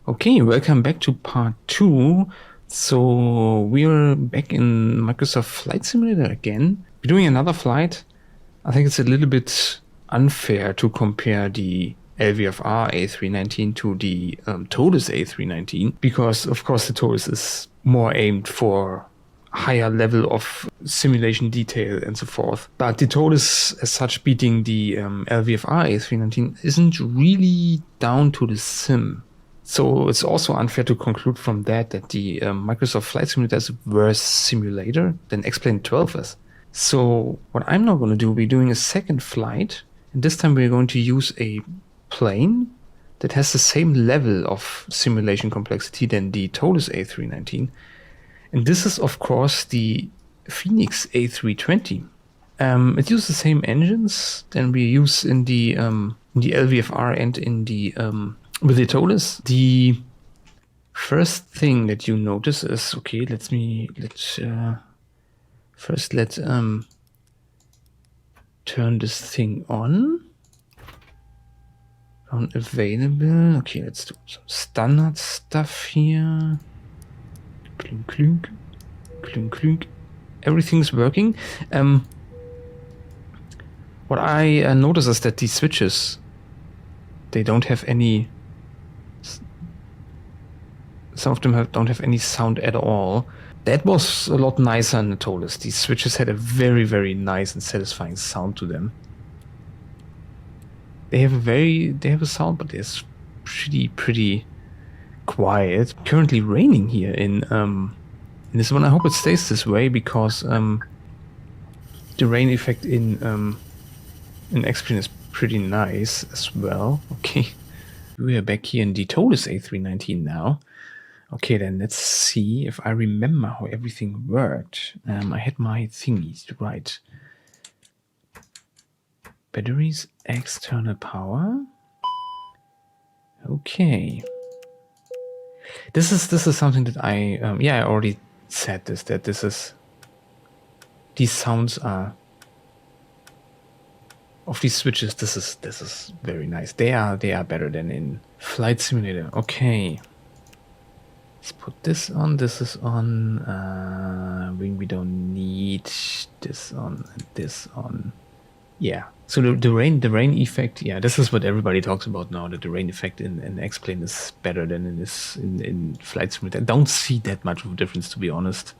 Okay, welcome back to part 2. So we're back in Microsoft Flight Simulator again. We're doing another flight. I think it's a little bit unfair to compare the LVFR A319 to the Toliss A319 because, of course, the Toliss is more aimed for higher level of simulation detail and so forth. But the Toliss, as such, beating the LVFR A319 isn't really down to the sim. So it's also unfair to conclude from that the Microsoft Flight Simulator is a worse simulator than XP12 is. So what I'm now going to do, we're doing a second flight, and this time we're going to use a plane that has the same level of simulation complexity than the Toliss A319. And this is, of course, the Fenix A320. It uses the same engines than we use in the LVFR and in the with the Toliss. The first thing that you notice is, okay, let's turn this thing on. Available. Okay, let's do some standard stuff here. Clink, clink, clink, clink. Everything's working. What I notice is that these switches, they don't have any. Some of them don't have any sound at all. That was a lot nicer in the Toliss. These switches had a very, very nice and satisfying sound to them. They have a sound, but it's pretty quiet. Currently raining here in this one. I hope it stays this way because the rain effect in XP is pretty nice as well. Okay, we are back here in the Toliss A319 now. Okay, then let's see if I remember how everything worked. I had my thingies right. Batteries, external power. Okay. This is something that I already said this, that these sounds are of these switches. This is very nice. They are better than in Flight Simulator. Okay. Let's put this on. This is on. We don't need this on and this on. Yeah. So the rain effect. Yeah, this is what everybody talks about now. That the rain effect in X-Plane is better than in Flight Simulator. I don't see that much of a difference, to be honest.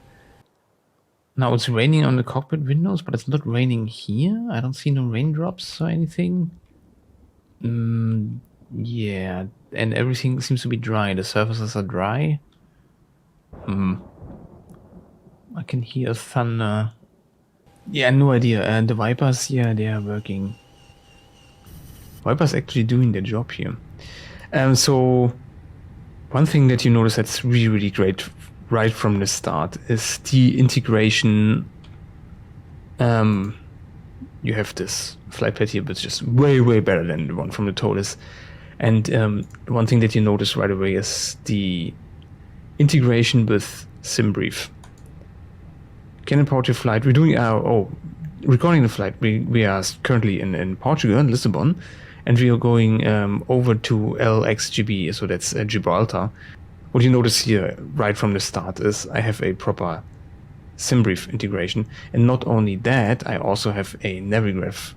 Now it's raining on the cockpit windows, but it's not raining here. I don't see no raindrops or anything. Yeah, and everything seems to be dry. The surfaces are dry. I can hear thunder. Yeah, no idea. And the Vipers, yeah, they are working. Vipers actually doing their job here. So one thing that you notice that's really, really great right from the start is the integration. You have this flight pad here, but it's just way, way better than the one from the Toliss. And one thing that you notice right away is the integration with SimBrief. Can report your flight. We're doing recording the flight. We are currently in Portugal, in Lisbon, and we are going over to LXGB, so that's Gibraltar. What you notice here right from the start is I have a proper SimBrief integration, and not only that, I also have a Navigraph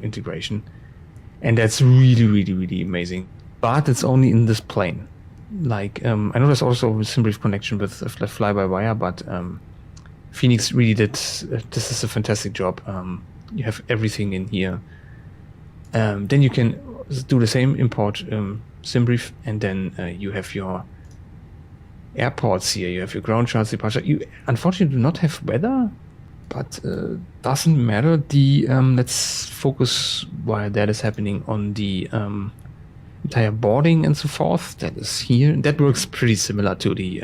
integration, and that's really, really, really amazing. But it's only in this plane. Like I know there's also a SimBrief connection with fly-by-wire, but Fenix really did. This is a fantastic job. You have everything in here. Then you can do the same, import SimBrief, and then you have your airports here. You have your ground charts, departure. You unfortunately do not have weather, but doesn't matter. The let's focus while that is happening on the entire boarding and so forth. That is here. That works pretty similar to the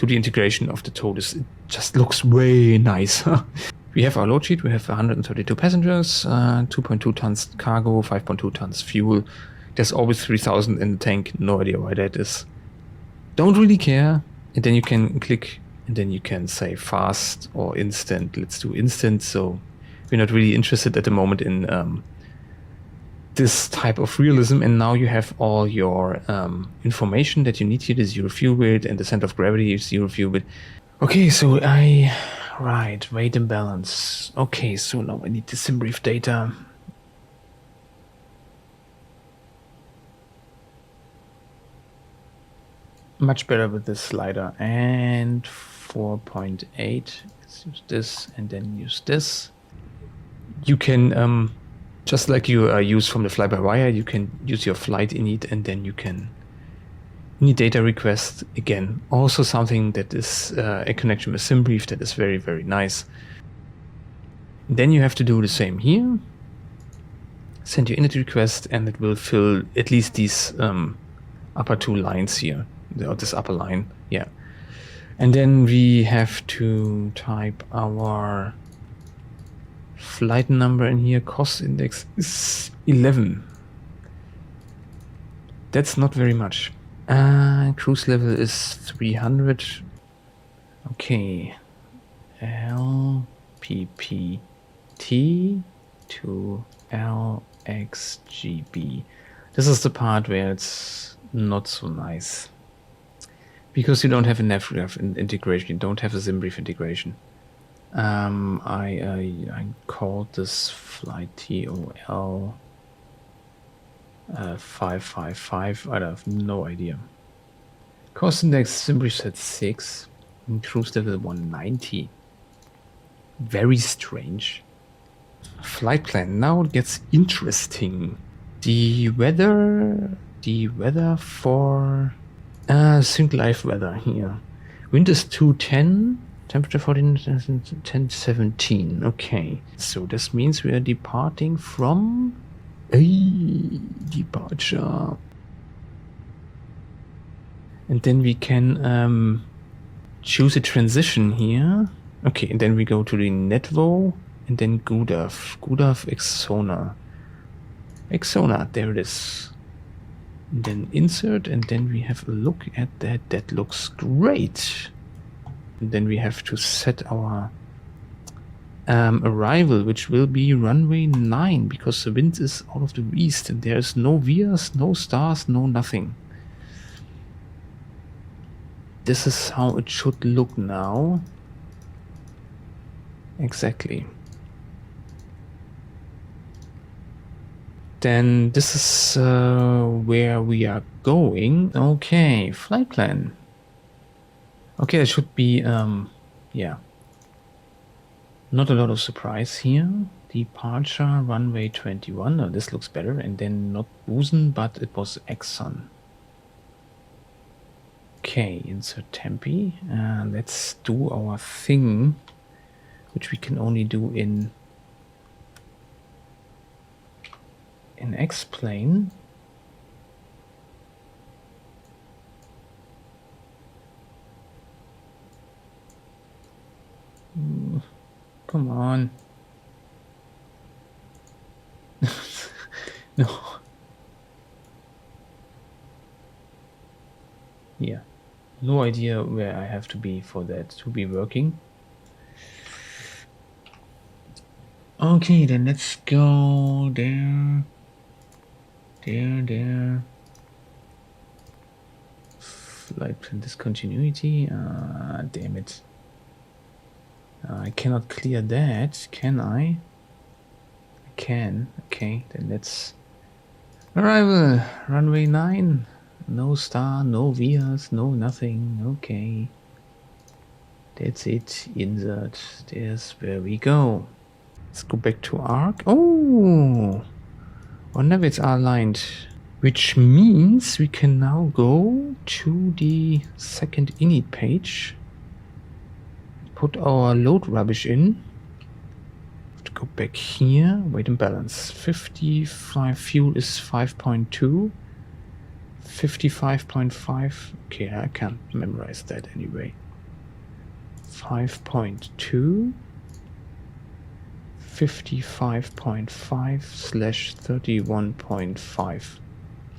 integration of the Toliss. It just looks way nicer. We have our load sheet. We have 132 passengers, 2.2 tons cargo, 5.2 tons fuel. There's always 3,000 in the tank. No idea why that is. Don't really care. And then you can click, and then you can say fast or instant. Let's do instant. So we're not really interested at the moment in this type of realism, and now you have all your information that you need here, the zero fuel weight and the center of gravity is zero fuel weight. Okay, so right, weight imbalance. Okay, so now I need the SimBrief data. Much better with this slider. And 4.8, let's use this and then use this. You can, just like you use from the fly-by-wire, you can use your flight init and then you can init data request again. Also something that is a connection with SimBrief that is very, very nice. Then you have to do the same here. Send your init request and it will fill at least these upper two lines here, or this upper line, yeah. And then we have to type our flight number in here. Cost index is 11. That's not very much. Cruise level is 300. Okay. LPPT to LXGB. This is the part where it's not so nice. Because you don't have a NavRef integration, you don't have a SimBrief integration. I called this flight TOL 555. I have no idea. Cost index SimBrief said 6. And cruise level 190. Very strange. Flight plan. Now it gets interesting. The weather for sync live weather here. Wind is 210. Temperature 1017. Okay, so this means we are departing from a departure, and then we can choose a transition here. Okay, and then we go to the Netvo and then GUDAF Exona. There it is. And then insert, and then we have a look at that. That looks great. And then we have to set our arrival, which will be runway 9, because the wind is out of the east and there's no VIAs, no stars, no nothing. This is how it should look now. Exactly. Then this is where we are going. Okay, flight plan. Okay, that should be, yeah. Not a lot of surprise here. Departure, runway 21. Oh, this looks better. And then not Busan, but it was Exxon. Okay, insert Tempe. Let's do our thing, which we can only do in X-plane. Come on. No. Yeah. No idea where I have to be for that to be working. Okay, then let's go there. There. Flight plan discontinuity. Damn it. I cannot clear that, can I? I can. Okay, then let's... Arrival, runway 9. No star, no VIAs, no nothing. Okay. That's it. Insert. There's where we go. Let's go back to ARC. Oh! Our navets are aligned. Which means we can now go to the second init page. Put our load rubbish in. Have to go back here. Weight and balance. 55 fuel is 5.2. 55.5. Okay, I can't memorize that anyway. 5.2. 55.5/31.5. Is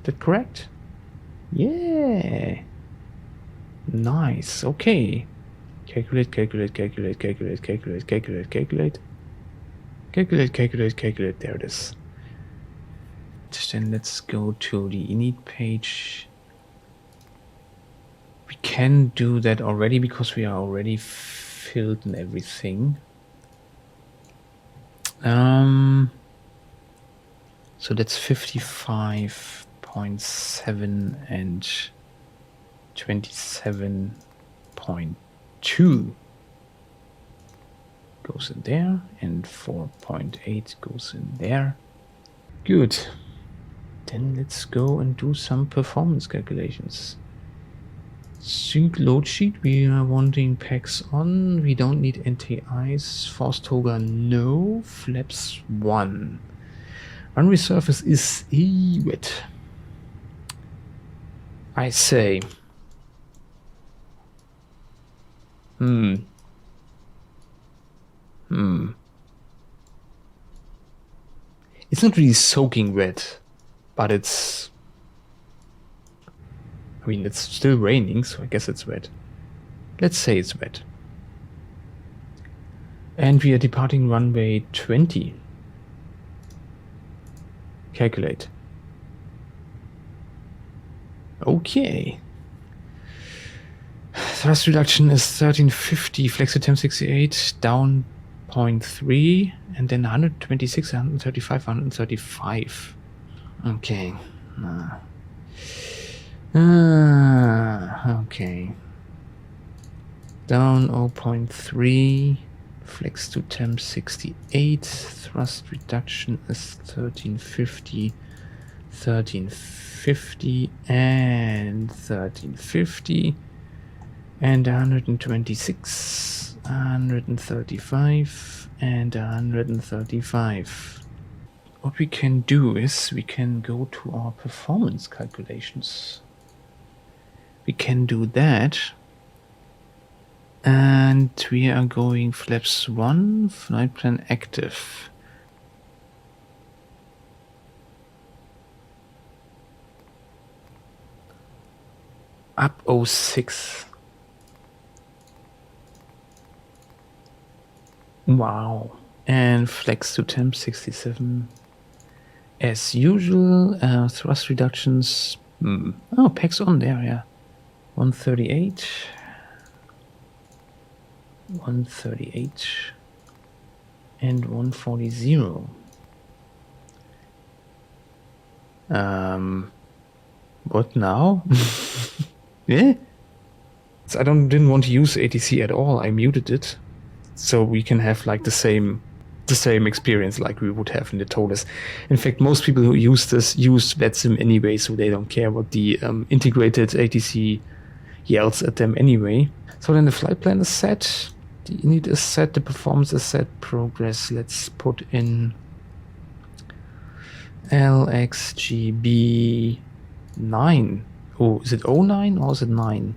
that correct? Yeah. Nice. Okay. Calculate. There it is. then let's go to the init page. We can do that already because we are already filled and everything. So that's 55.7 and 27.2 goes in there, and 4.8 goes in there. Good. Then let's go and do some performance calculations. Sync load sheet, we are wanting packs on. We don't need NTIs. Force toga, no. Flaps 1. Runway surface is wet. I say. It's not really soaking wet, but it's... I mean, it's still raining, so I guess it's wet. Let's say it's wet. And we are departing runway 20. Calculate. Okay. Thrust reduction is 1350, flex attempt 68, down 0.3, and then 126, 135, 135. Okay. Okay. Down 0.3, flex to temp 68, thrust reduction is 1350, 1350, and 1350, and 126, 135, and 135. What we can do is we can go to our performance calculations. We can do that. And we are going flaps 1, flight plan active. Up 06. Wow. And flex to temp 67. As usual, thrust reductions. Oh, packs on there, yeah. 138. 138 and 140. What now? Yeah. So I didn't want to use ATC at all. I muted it, so we can have like the same experience like we would have in the Toliss. In fact, most people who use this use VetSim anyway, so they don't care what the integrated ATC yells at them anyway. So then the flight plan is set. The init is set, the performance is set, progress. Let's put in LXGB 9. Oh, is it 09 or is it 9?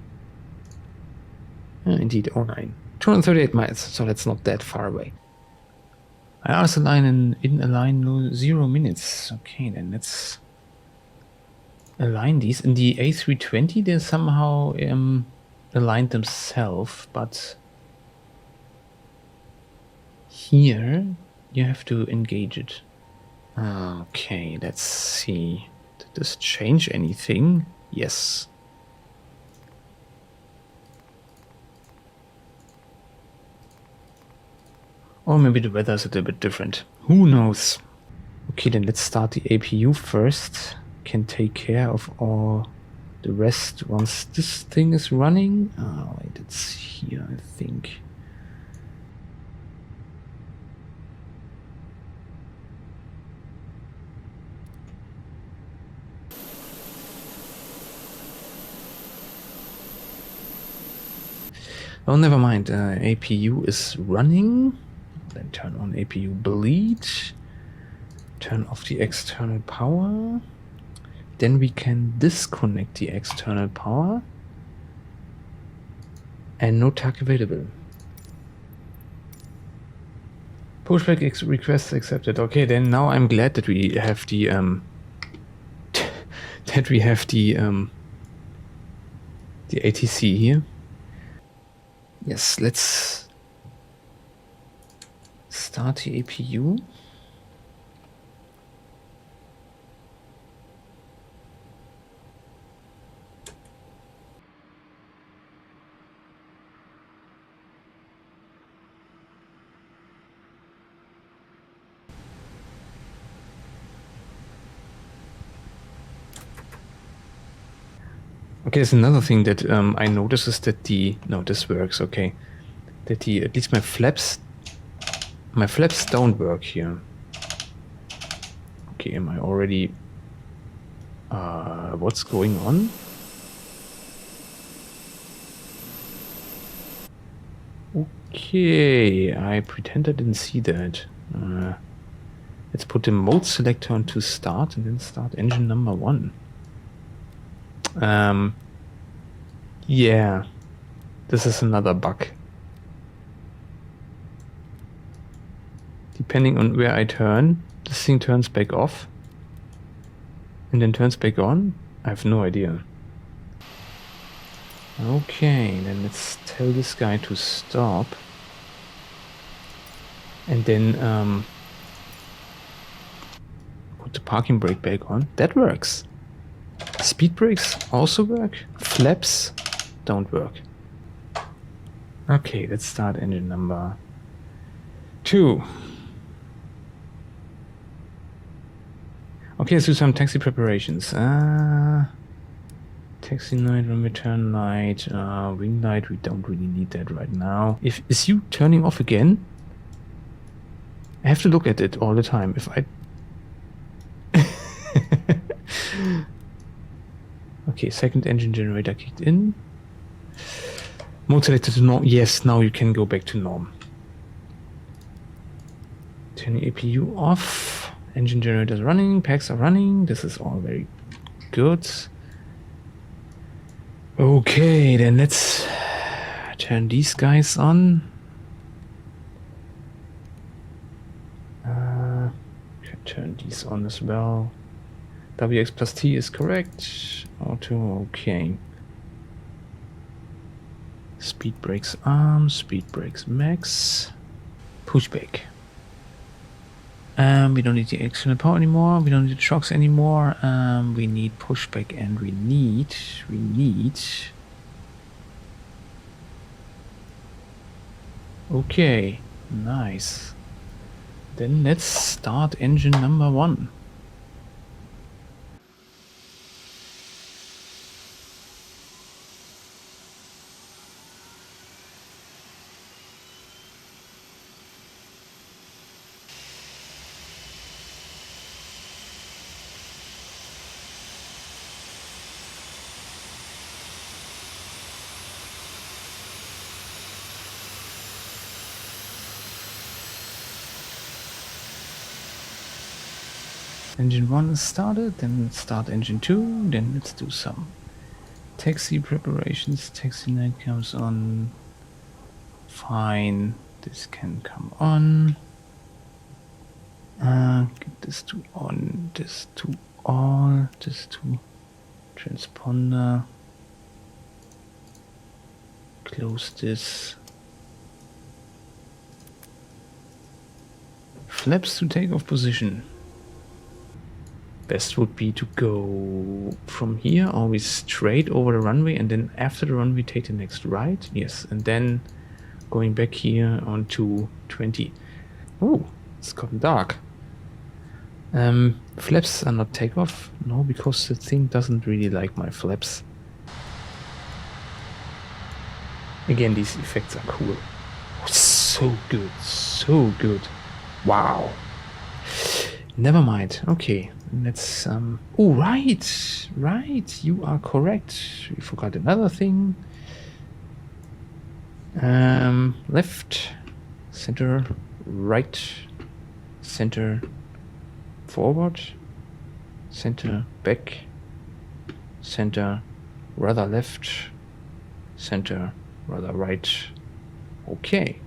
Indeed, 09. 238 miles, so that's not that far away. IRS align in align 0 minutes. Okay, then let's align these. In the A320, they somehow aligned themselves, but here you have to engage it. Okay, let's see. Did this change anything? Yes. Or maybe the weather is a little bit different. Who knows? Okay, then let's start the APU first. Can take care of all the rest once this thing is running. Oh, wait, it's here, I think. Oh, never mind. APU is running. Then turn on APU bleed. Turn off the external power. Then we can disconnect the external power. And no TAC available. Pushback request accepted. Okay, then now I'm glad that we have the the ATC here. Yes, let's start the APU. Okay, there's another thing that I noticed is that no, this works, okay. That at least my flaps don't work here. Okay, am I already, what's going on? Okay, I pretend I didn't see that. Let's put the mode selector on to start and then start engine number 1. Yeah, this is another bug. Depending on where I turn, this thing turns back off and then turns back on. I have no idea. Okay, then let's tell this guy to stop. And then put the parking brake back on. That works. Speed brakes also work. Flaps don't work. Okay, let's start engine number 2. Okay, let's do some taxi preparations. Taxi light, runway turn light, wing light. We don't really need that right now. Is you turning off again? I have to look at it all the time. If I okay, second engine generator kicked in. Mode selected to norm. Yes, now you can go back to norm. Turning APU off. Engine generators running. Packs are running. This is all very good. Okay, then let's turn these guys on. Can turn these on as well. WX plus T is correct. Auto, okay. Speed brakes arm, speed brakes max. Pushback. We don't need the external power anymore. We don't need the shocks anymore. We need pushback and we need. Okay, nice. Then let's start engine number 1. Engine 1 is started, then let's start engine 2, then let's do some taxi preparations. Taxi light comes on. Fine, this can come on. Get this to on, this to all, this to transponder. Close this. Flaps to takeoff position. Best would be to go from here always straight over the runway and then after the runway take the next right. Yes, and then going back here on 220. Oh, it's gotten dark. Flaps are not takeoff. No, because the thing doesn't really like my flaps. Again, these effects are cool. So good, so good. Wow. Never mind. Okay, let's oh, right, you are correct. We forgot another thing. Left, center, right, center, forward, center, back, center, rather left, center, rather right. Okay.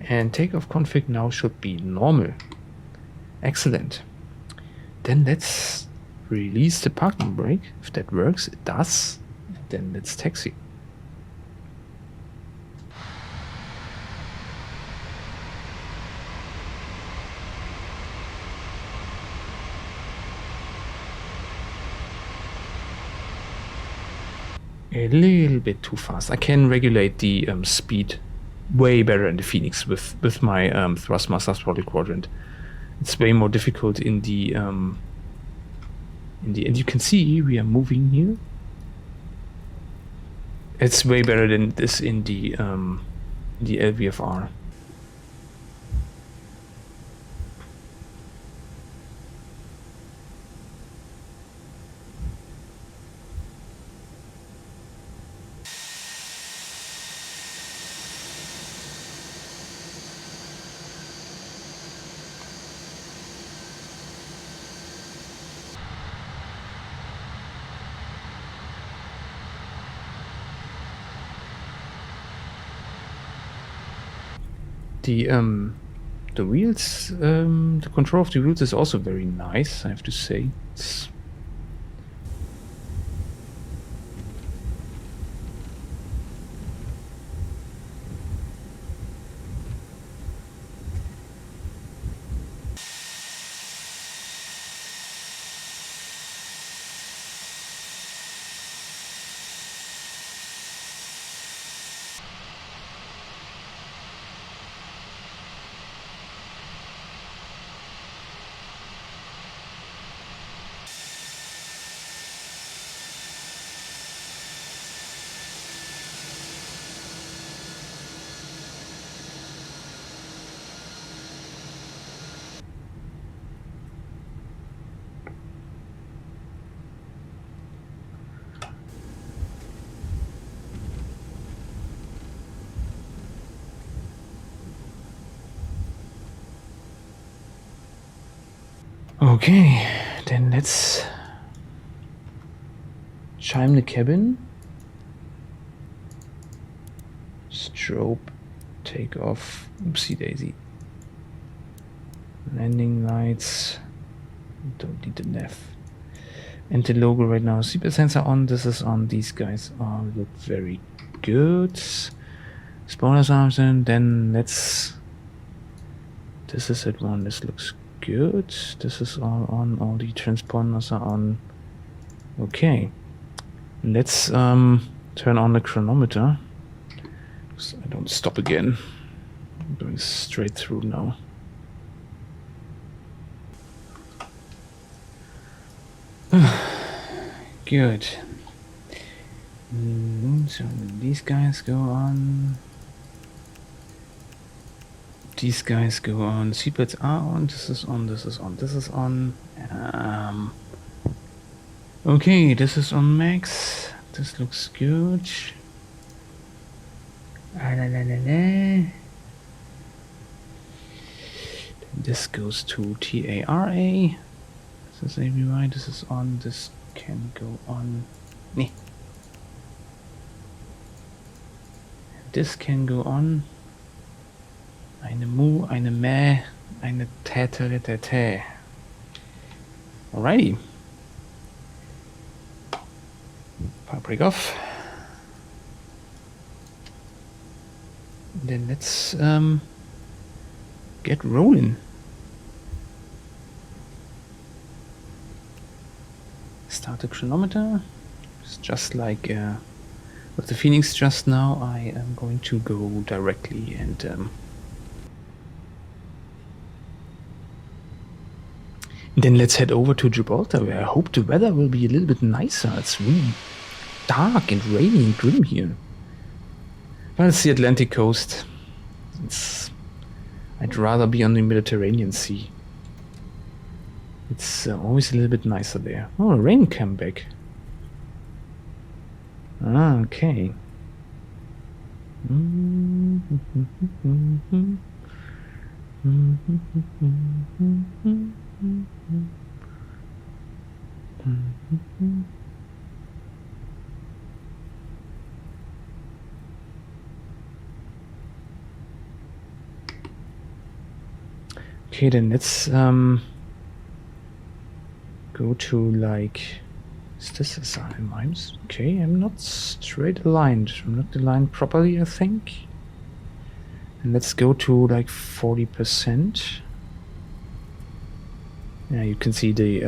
And takeoff config now should be normal. Excellent. Then let's release the parking brake. If that works, it does. Then let's taxi. A little bit too fast. I can regulate the speed way better in the Fenix with my Thrustmaster throttle quadrant. It's way more difficult in the and you can see we are moving here It's way better than this in the LVFR. The wheels, the control of the wheels is also very nice, I have to say. It's okay, then let's chime the cabin. Strobe, takeoff, oopsie daisy. Landing lights, don't need the nav. And the logo right now, seatbelt sensor on, this is on, these guys all look very good. Spoilers arms in, then let's, this is at one, this looks good. This is all on, all the transponders are on. Okay, let's turn on the chronometer, so I don't stop again. I'm going straight through now. Good. So these guys go on. These guys go on. Seatbelts are on. This is on. This is on. This is on. Okay, this is on max. This looks good. This goes to TARA. This is ABY. This is on. This can go on. This can go on. Eine Mu, eine Mä, eine Tätere. Alrighty. Power break off. Then let's get rolling. Start the chronometer. It's just like with the Fenix just now. I am going to go directly and then let's head over to Gibraltar, where I hope the weather will be a little bit nicer. It's really dark and rainy and grim here. But it's the Atlantic coast. I'd rather be on the Mediterranean Sea. It's always a little bit nicer there. Oh, the rain came back. Ah, okay. Okay, then let's go to like, is this SRM mimes? Okay, I'm not straight aligned. I'm not aligned properly, I think. And let's go to like 40%. Yeah, you can see the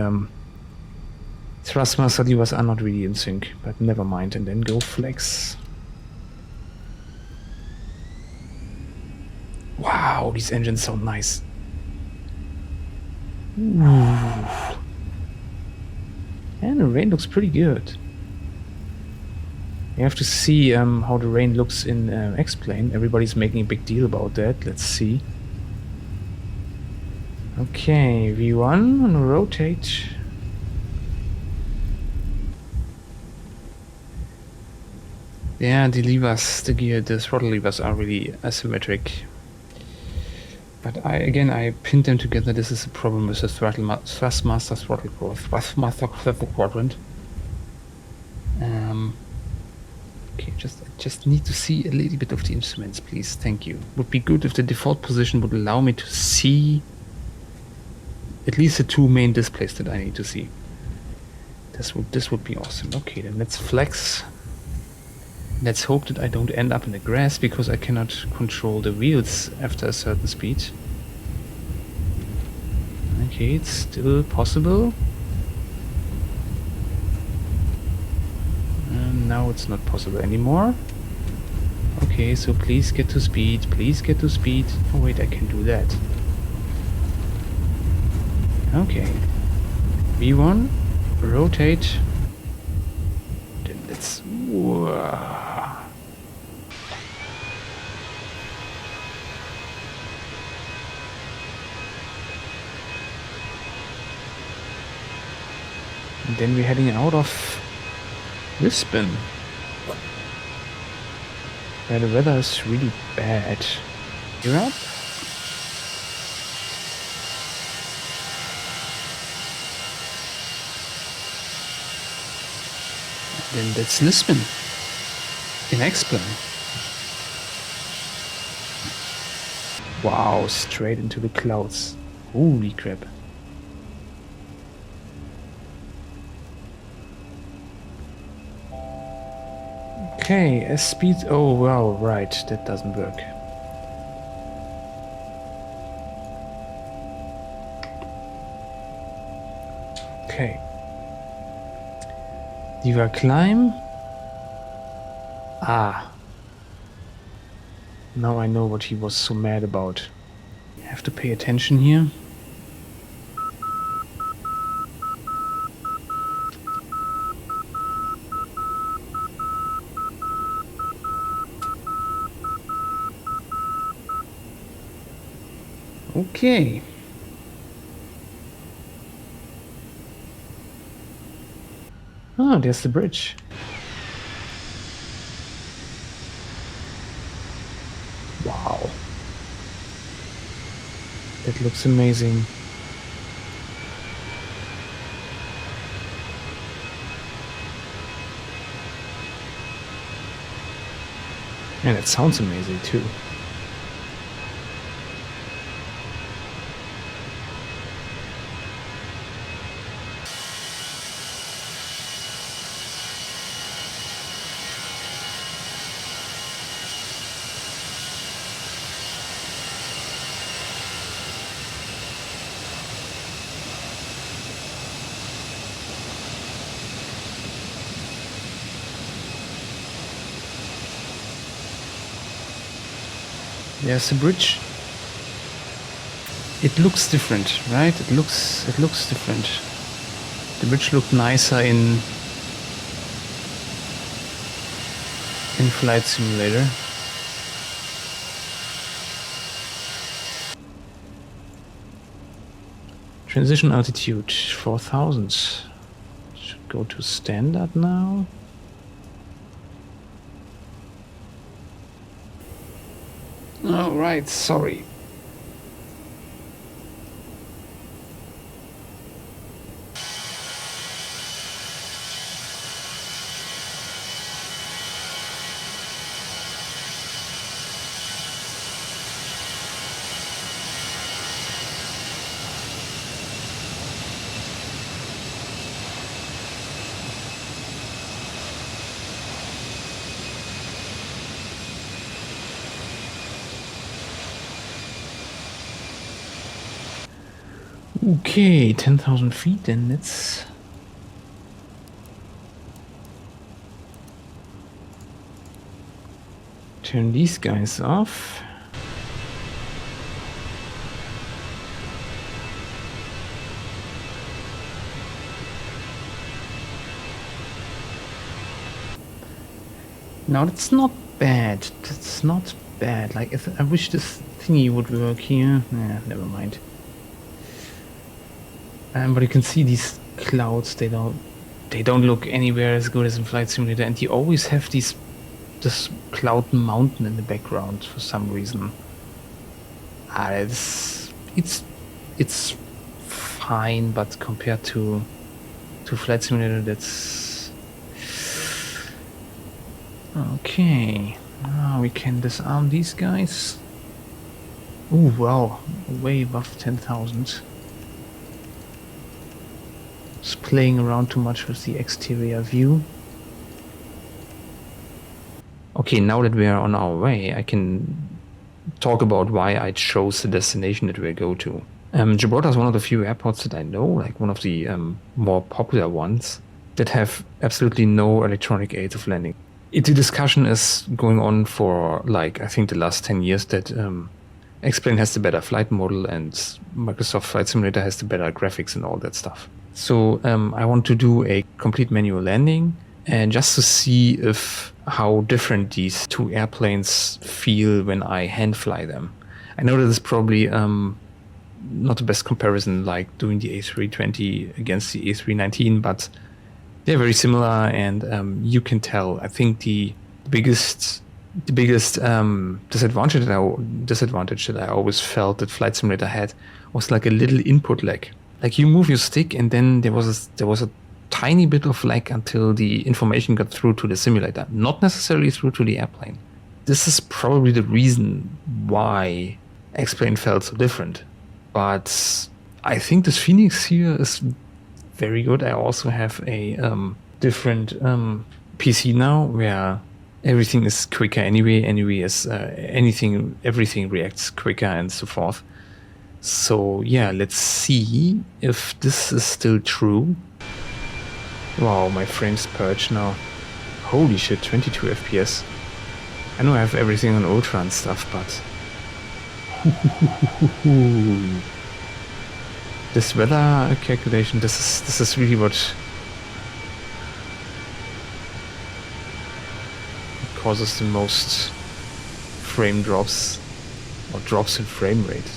thrustmaster levers are not really in sync, but never mind. And then go flex. Wow, these engines sound nice. Ooh. And the rain looks pretty good. You have to see how the rain looks in X-Plane. Everybody's making a big deal about that. Let's see. Okay, V1 and rotate. Yeah, the levers, the throttle levers are really asymmetric. But I pinned them together. This is a problem with the Thrustmaster throttle quadrant. Okay, just need to see a little bit of the instruments, please. Thank you. Would be good if the default position would allow me to see at least the two main displays that I need to see. This would be awesome. Okay, then let's flex. Let's hope that I don't end up in the grass because I cannot control the wheels after a certain speed. Okay, it's still possible. And now it's not possible anymore. Okay, so please get to speed. Please get to speed. Oh wait, I can do that. Okay. V1, rotate. Then let's... Whoa. And then we're heading out of Lisbon, where the weather is really bad. Europe? Then that's Lisbon in X-Plane. Wow, straight into the clouds. Holy crap. Okay, a speed... Oh, wow, right, that doesn't work. Okay. Diva climb. Ah. Now I know what he was so mad about. You have to pay attention here. Okay. Oh, there's the bridge. Wow. That looks amazing. And it sounds amazing too. There's a bridge. It looks different, right? It looks different. The bridge looked nicer in Flight Simulator. Transition altitude 4000. Should go to standard now. Oh, right, sorry. Okay, 10,000 feet, then let's turn these guys off. Now that's not bad. That's not bad. Like, I wish this thingy would work here. Nah, never mind. But you can see these clouds. They don't look anywhere as good as in Flight Simulator, and you always have this cloud mountain in the background for some reason. It's fine, but compared to Flight Simulator, that's okay. Now we can disarm these guys. Oh wow, way above 10,000. Just playing around too much with the exterior view. Okay, now that we are on our way, I can talk about why I chose the destination that we'll go to. Gibraltar is one of the few airports that I know, like one of the more popular ones, that have absolutely no electronic aids of landing. The discussion is going on for, like, I think the last 10 years that X-Plane has the better flight model and Microsoft Flight Simulator has the better graphics and all that stuff. So I want to do a complete manual landing, and just to see how different these two airplanes feel when I hand fly them. I know that it's probably not the best comparison, like doing the A320 against the A319, but they're very similar, and you can tell. I think the biggest disadvantage that I always felt that Flight Simulator had was like a little input lag. Like you move your stick, and then there was a tiny bit of lag until the information got through to the simulator, not necessarily through to the airplane. This is probably the reason why X-Plane felt so different. But I think this Fenix here is very good. I also have a different PC now where everything is quicker anyway. Everything reacts quicker and so forth. So yeah, let's see if this is still true. Wow, my frames purge now. Holy shit, 22 FPS. I know I have everything on Ultra and stuff, but this weather calculation, this is really what causes the most frame drops, or drops in frame rate.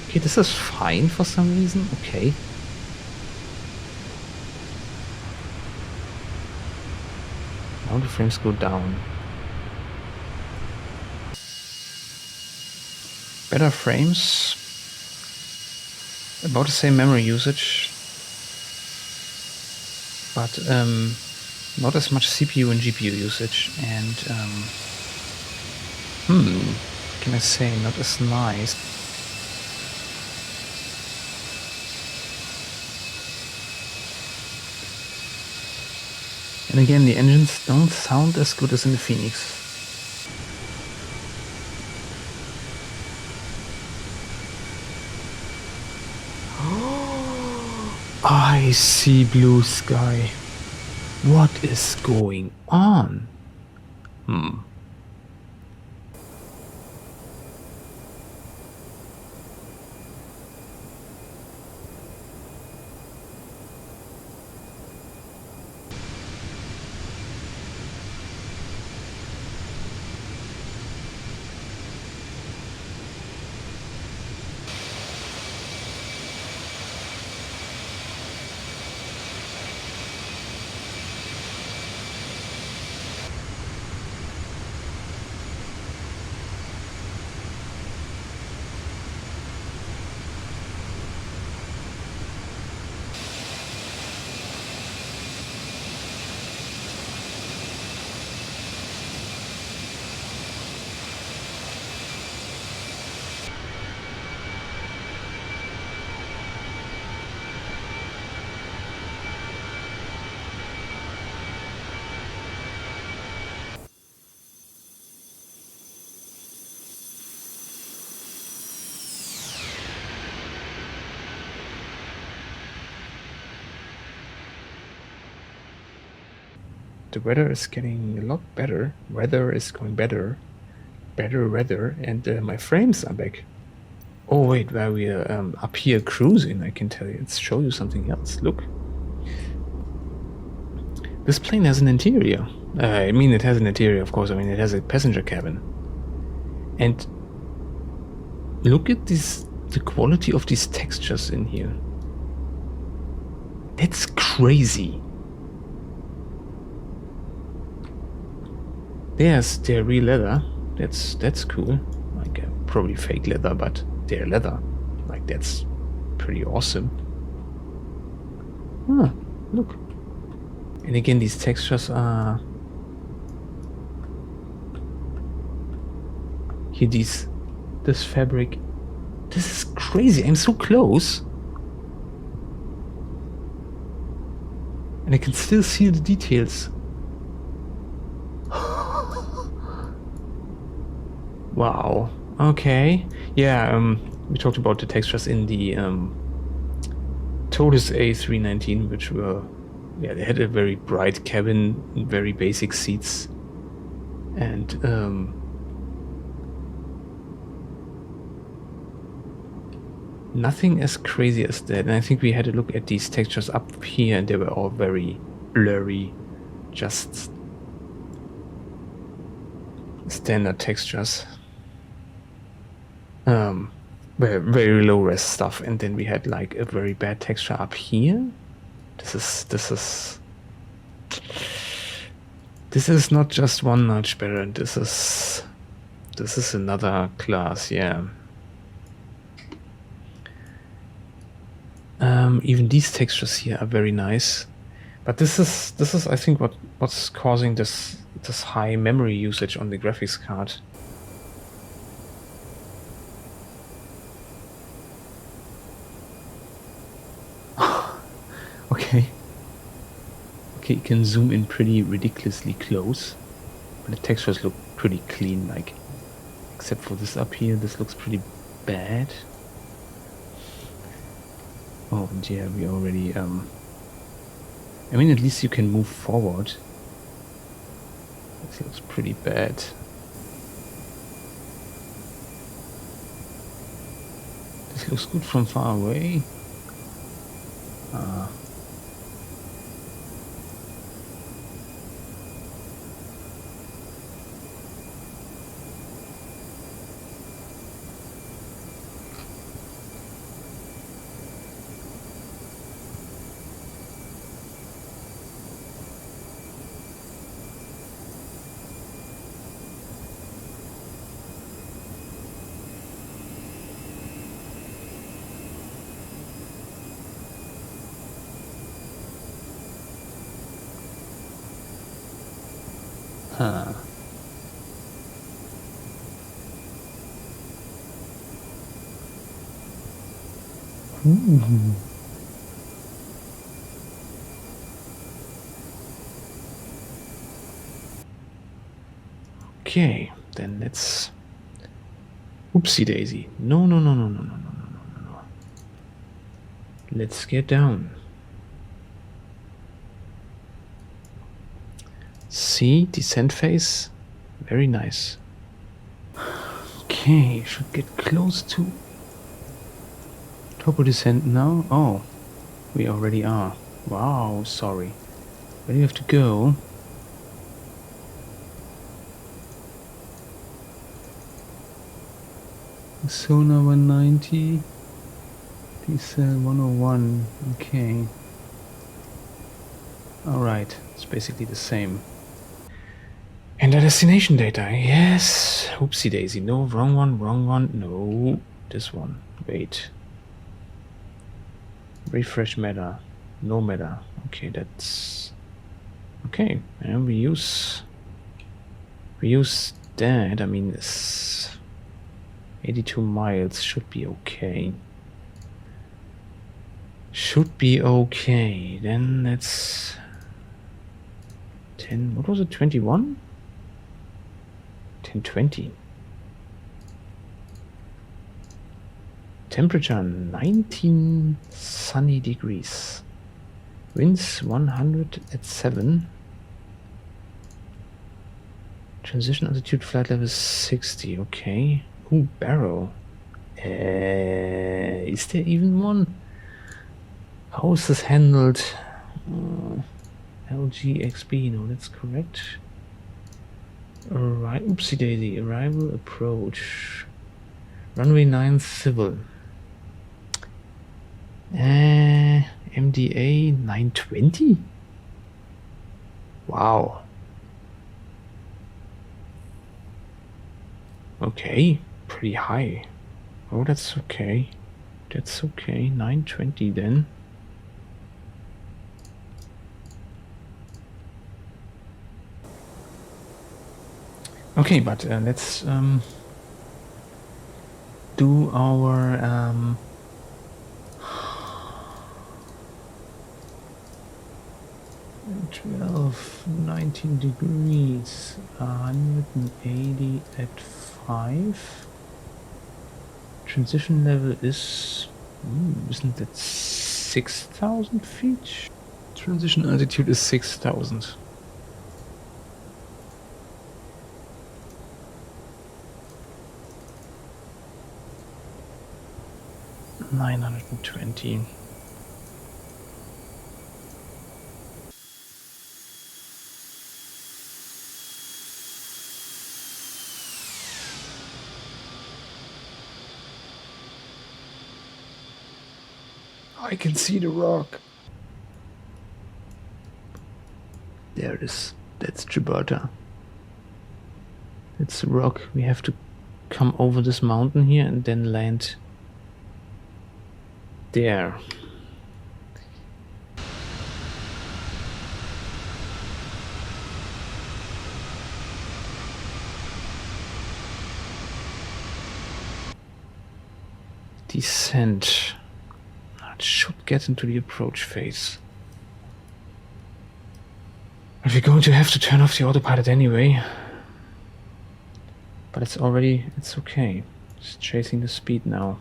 Okay, this is fine for some reason. Okay. Now the frames go down. Better frames. About the same memory usage. But not as much CPU and GPU usage. And what can I say? Not as nice. And again, the engines don't sound as good as in the Fenix. I see blue sky. What is going on? The weather is getting a lot better. Weather is going better. Better weather, and my frames are back. Oh wait, while we are up here cruising, I can tell you, let's show you something else. Look. This plane has an interior. I mean, it has an interior, of course. I mean, it has a passenger cabin. And look at this, the quality of these textures in here. That's crazy. There's their real leather. That's cool. Like probably fake leather, but they're leather. Like that's pretty awesome. Huh, look. And again, these textures are here. This fabric. This is crazy. I'm so close, and I can still see the details. Wow. Okay. Yeah. We talked about the textures in the Toliss A319, which were, yeah, they had a very bright cabin, very basic seats, and nothing as crazy as that. And I think we had a look at these textures up here, and they were all very blurry, just standard textures. Very low res stuff, and then we had like a very bad texture up here. This is not just one notch better. This is another class, yeah. Even these textures here are very nice, but this is I think what's causing this high memory usage on the graphics card. Okay. Okay, you can zoom in pretty ridiculously close, but the textures look pretty clean, like, except for this up here. This looks pretty bad. Oh, and yeah, we already, I mean, at least you can move forward. This looks pretty bad. This looks good from far away. Huh. Ooh. Okay, then let's... Oopsie daisy. No. Let's get down. See, descent phase, very nice. Okay, should get close to turbo descent now. Oh, we already are. Wow, sorry. Where do you have to go? Sonar 190, diesel 101. Okay. Alright, it's basically the same. And the destination data, yes. Oopsie daisy, no, wrong one, no, this one, wait. Refresh meta, no meta, okay, that's, okay, and we use that, I mean, this 82 miles should be okay. Should be okay, then let's, 10, what was it, 21? 1020. Temperature 19 sunny degrees. Winds 100 at 7. Transition altitude flight level 60. Okay. Ooh, barrel. Is there even one? How is this handled? LGXB, no, that's correct. Alright, oopsie daisy, arrival approach. Runway 9 civil. MDA 920? Wow. Okay, pretty high. Oh, that's okay. That's okay, 920 then. Okay, but let's do our 12, 19 degrees, 180 at 5. Transition level is, isn't that 6,000 feet? Transition altitude is 6,000. $920. I can see the rock. There it is. That's Gibraltar. It's the rock. We have to come over this mountain here and then land there. Descent. It should get into the approach phase. But we're going to have to turn off the autopilot anyway. But it's okay. It's chasing the speed now.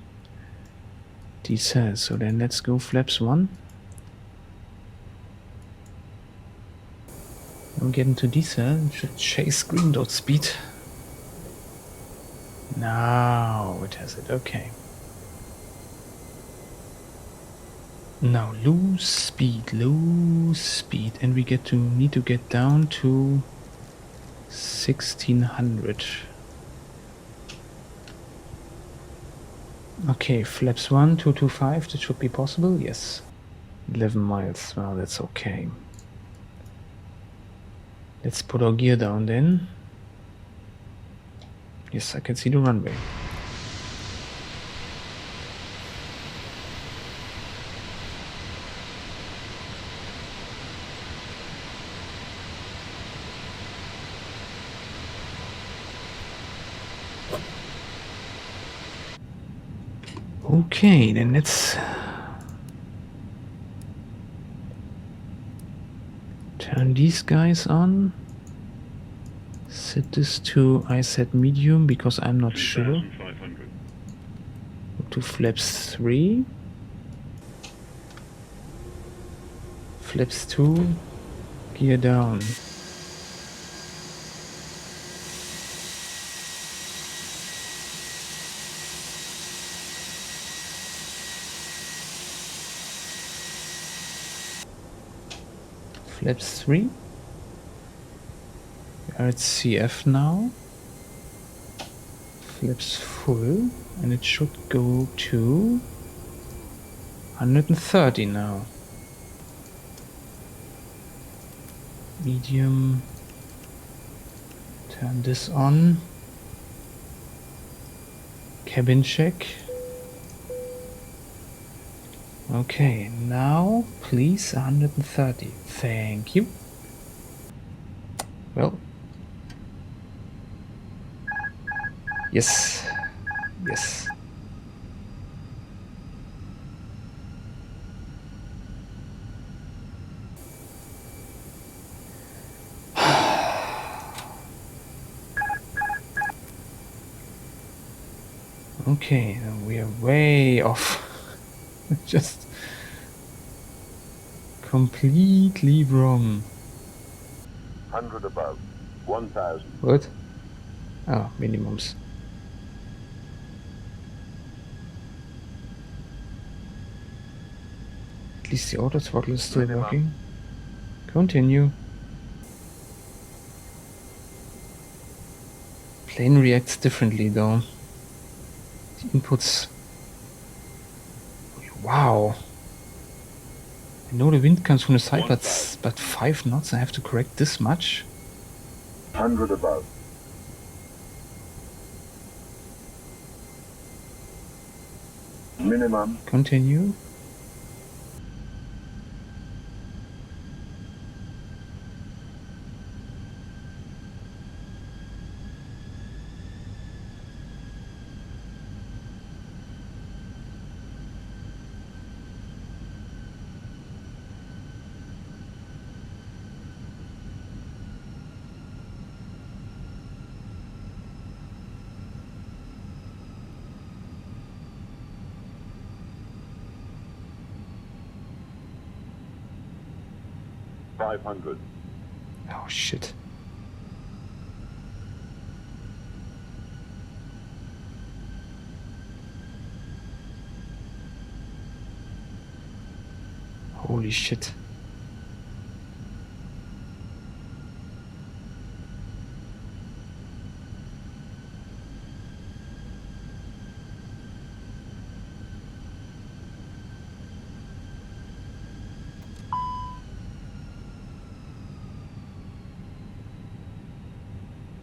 Descent. So then let's go flaps 1. When we get into descent, it should chase green dot speed. Now it has it, okay. Now lose speed, and we need to get down to 1600. Okay, flaps 1, 225, that should be possible, yes. 11 miles, well that's okay. Let's put our gear down then. Yes, I can see the runway. Okay, then let's turn these guys on. Set this to, I set medium because I'm not sure. To flaps 3. Flaps 2. Gear down. Flaps 3. We are at CF now. Flaps full, and it should go to 130 now. Medium. Turn this on. Cabin check. Okay, now please 130. Thank you. Well. Yes. Yes. Okay, we are way off. Just completely wrong. 100 above, 1000. What? Oh, minimums. At least the auto throttle is still working. Continue. Plane reacts differently though. The inputs. Wow. I know the wind comes from the side, but 5 knots. I have to correct this much. 100 above. Minimum. Continue. $500. Oh shit. Holy shit.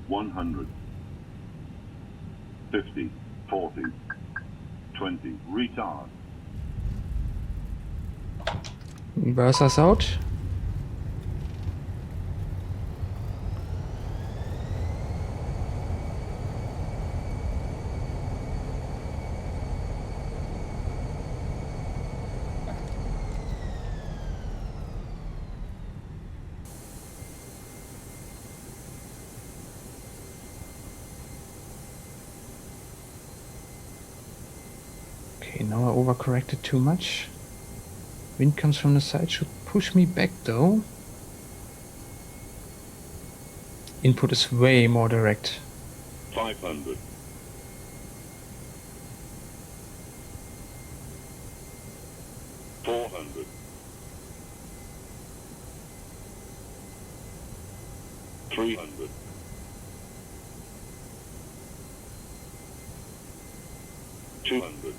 $100. 50, 40, 20. Retard. Inversors out. Okay, now I overcorrected too much. Wind comes from the side, should push me back though. Input is way more direct. 500. 400. 300. 200.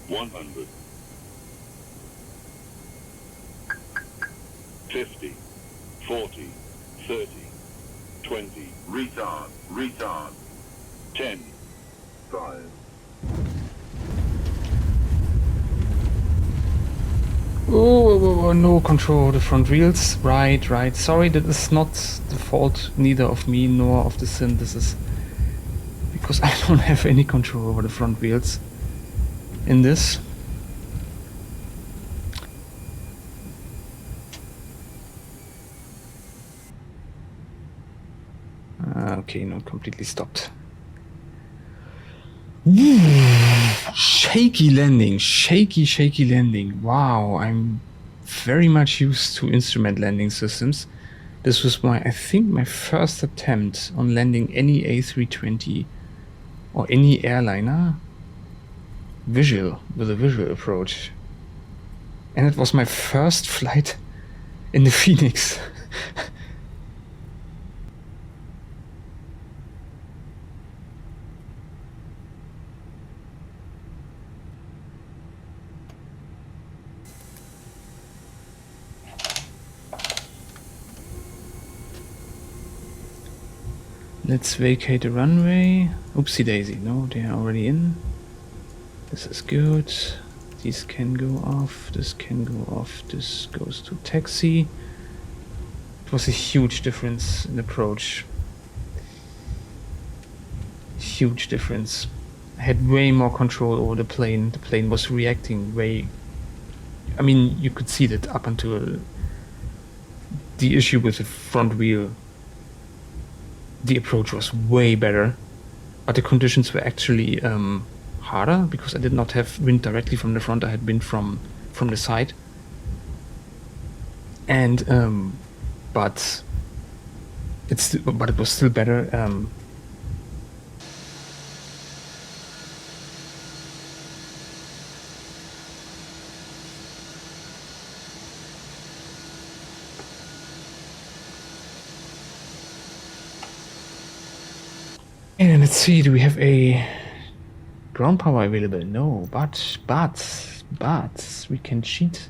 100. 50, 40, 30, 20. Retard, retard. 10, 5. Oh, no control of the front wheels. Right. Sorry, that is not the fault neither of me nor of the sim. This is because I don't have any control over the front wheels in this. Okay, no, completely stopped. Shaky landing, shaky landing. Wow, I'm very much used to instrument landing systems. This was I think my first attempt on landing any A320 or any airliner with a visual approach. And it was my first flight in the Fenix. Let's vacate the runway. Oopsie daisy, no, they are already in. This is good. These can go off, this can go off, this goes to taxi. It was a huge difference in approach. Huge difference. I had way more control over the plane. The plane was reacting way... I mean, you could see that up until the issue with the front wheel. The approach was way better, but the conditions were actually harder because I did not have wind directly from the front. I had wind from the side, and but it was still better. And let's see, do we have a ground power available? No, but we can cheat.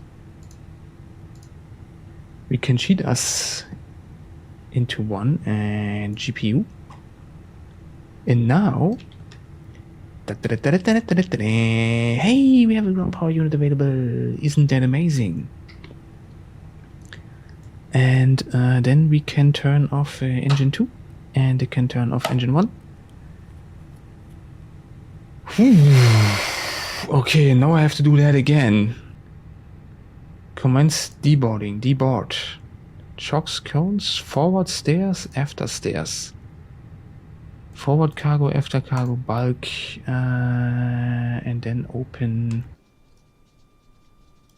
We can cheat us into one and GPU. And now, hey, we have a ground power unit available. Isn't that amazing? And then we can turn off engine 2 and it can turn off engine 1. Okay, now I have to do that again. Commence deboarding, deboard. Chocks, cones, forward stairs, after stairs. Forward cargo, after cargo, bulk, and then open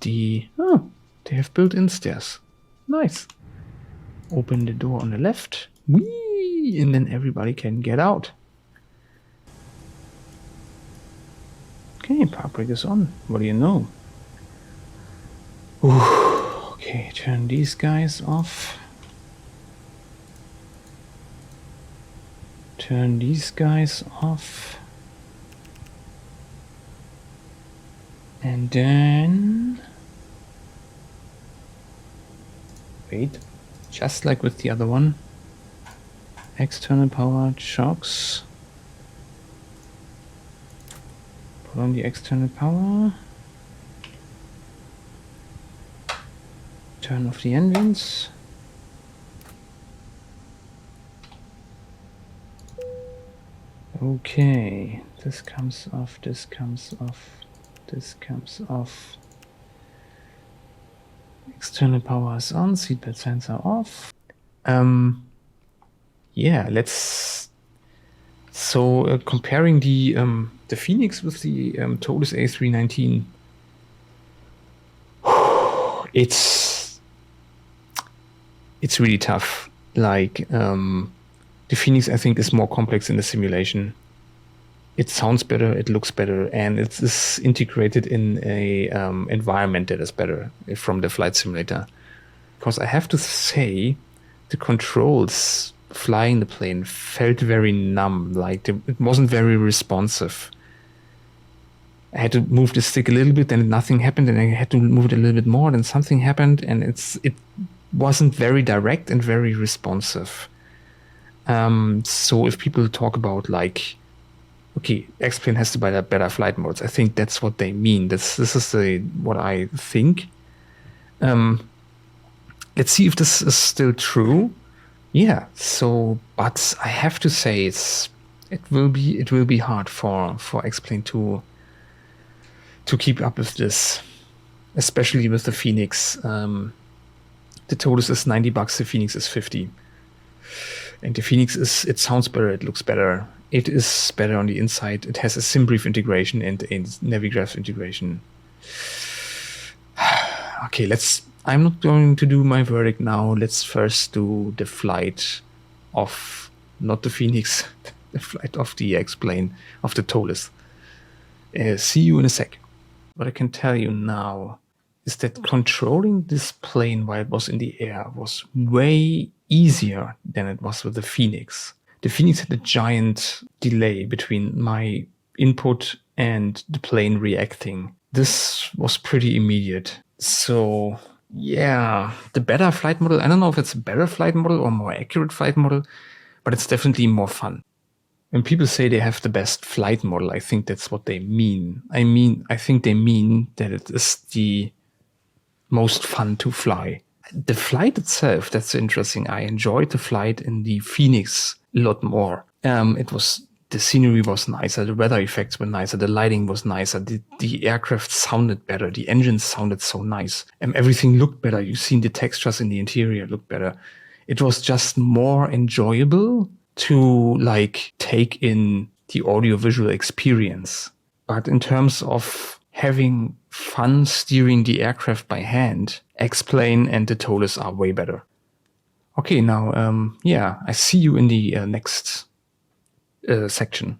the... Oh, they have built-in stairs. Nice. Open the door on the left. Whee! And then everybody can get out. Okay, park brake is on. What do you know? Ooh, okay, turn these guys off. Turn these guys off. And then... Wait, just like with the other one. External power chocks. Put on the external power. Turn off the engines. Okay, this comes off, this comes off, this comes off. External power is on, seatbelt sensor off. Yeah, let's... So comparing the Fenix with the Toliss A319, it's really tough. Like the Fenix, I think, is more complex in the simulation. It sounds better, it looks better, and it's integrated in a environment that is better from the flight simulator. Because I have to say, the controls flying the plane felt very numb, like it wasn't very responsive. I had to move the stick a little bit, then nothing happened, and I had to move it a little bit more, then something happened, and it wasn't very direct and very responsive. So if people talk about like, okay, X-Plane has to buy better flight modes, I think that's what they mean. This is what I think. Let's see if this is still true. Yeah. So, but I have to say it will be hard for X-Plane to keep up with this, especially with the Fenix. The Toliss is $90, the Fenix is $50. And the Fenix it sounds better, it looks better. It is better on the inside. It has a SimBrief integration and a Navigraph integration. Okay, I'm not going to do my verdict now. Let's first do the flight of, not the Fenix, the flight of the X-Plane, of the Toliss. See you in a sec. What I can tell you now is that controlling this plane while it was in the air was way easier than it was with the Fenix. The Fenix had a giant delay between my input and the plane reacting. This was pretty immediate. So yeah, the better flight model, I don't know if it's a better flight model or more accurate flight model, but it's definitely more fun. When people say they have the best flight model, I think that's what they mean. I think they mean that it is the most fun to fly. The flight itself, that's interesting. I enjoyed the flight in the Fenix a lot more. The scenery was nicer, the weather effects were nicer, the lighting was nicer, the aircraft sounded better, the engines sounded so nice, and everything looked better. You've seen the textures in the interior look better. It was just more enjoyable to like take in the audiovisual experience. But in terms of having fun steering the aircraft by hand, X-Plane and the Toliss are way better. Okay, now, yeah, I see you in the next section.